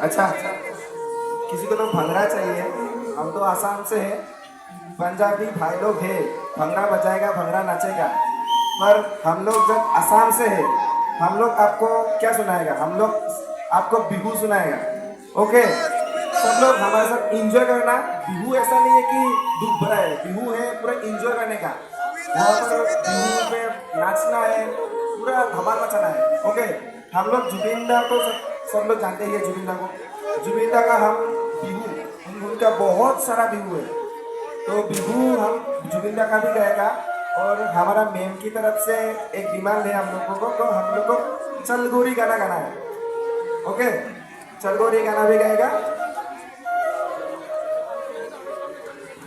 अच्छा, किसी को तो भंगड़ा चाहिए। हम तो आसाम से हैं, पंजाबी भाई लोग हैं, भंगड़ा बजाएगा, भंगड़ा नाचेगा। पर हम लोग जब आसाम से हैं, हम लोग आपको क्या सुनाएगा? हम लोग आपको बिहू सुनाएगा। ओके, सब लोग हमारे साथ एंजॉय करना। बिहू ऐसा नहीं है कि दुख भरा है, बिहू है पूरा एंजॉय करने का। वहाँ पर बिहू पे नाचना है, पूरा धमाल मचाना है। ओके, हम लोग जुबिंदा तो सब लोग जानते ही है जुबिंदा को। जुबिंदा का हम बिहू, उनका बहुत सारा बिहू है, तो बिहू हम जुबिंदा का भी गाएगा। और हमारा मेम की तरफ से एक डिमांड है हम लोगों को, तो हम लोग को चल गोरी गाना गाना है। ओके, चल गोरी गाना भी गाएगा।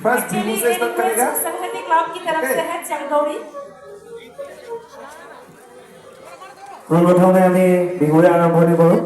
फर्स्ट बिहू से स्टार्ट करेगा। संहति क्लब की तरफ से है चल गौरी। प्रथमे আমি বিহুৰে আৰম্ভণি কৰোঁ।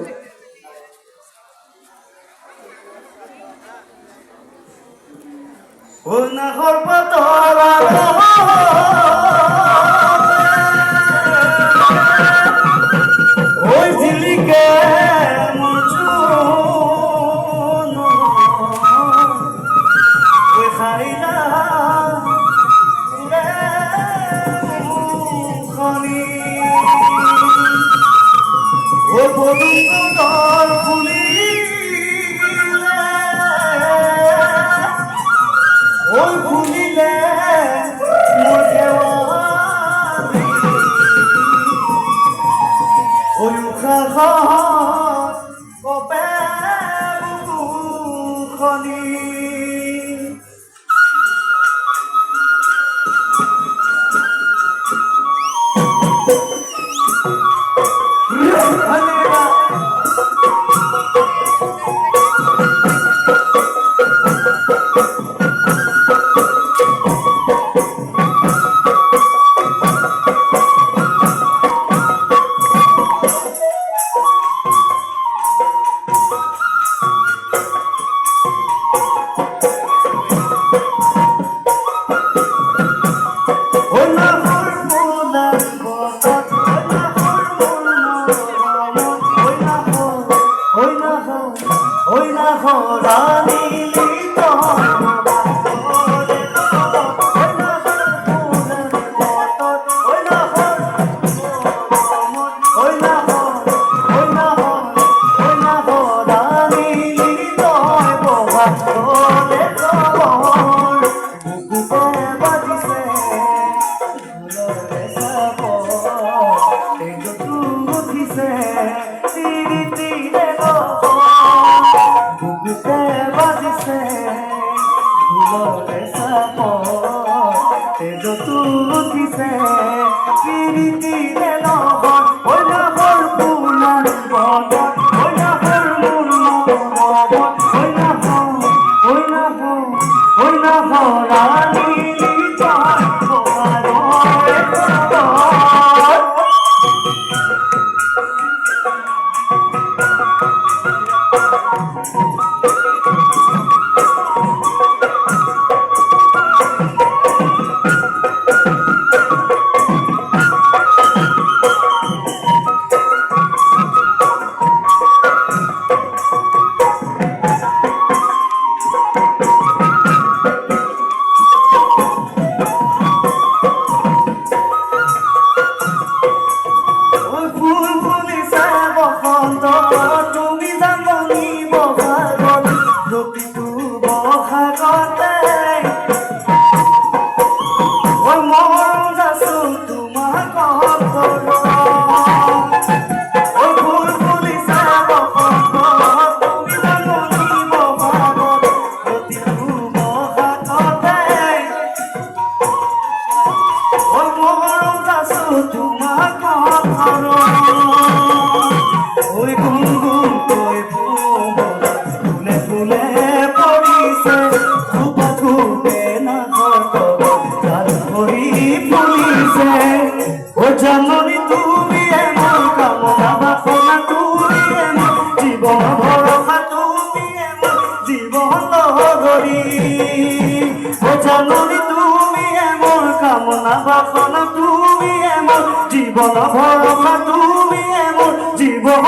কামনা বাসনা তুমি এমন জীবন ভরসা তুমি এমন জীবন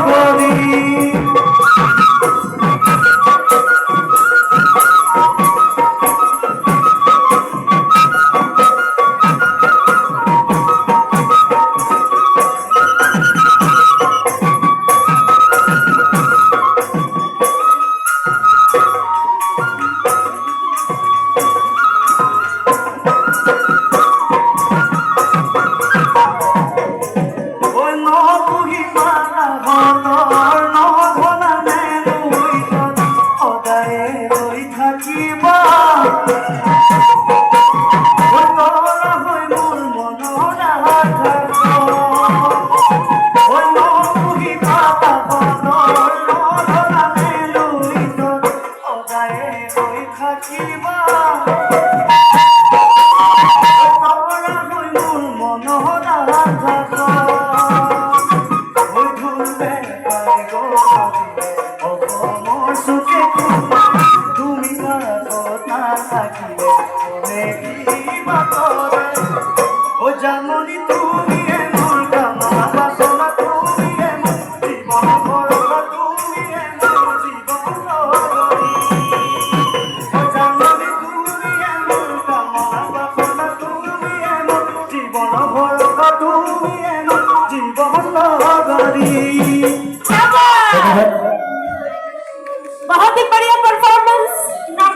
করি জাননি তুমি এমন কামনা বাসনা তুমি এমন জীবন ভরসা তুমি এমন জীবন করি জাননি তুমি এমন কামনা বাসনা তুমি এমন জীবন ভরসা তুমি এমন জীবন করি बहुत ही बढ़िया परफॉर्मेंस। नाउ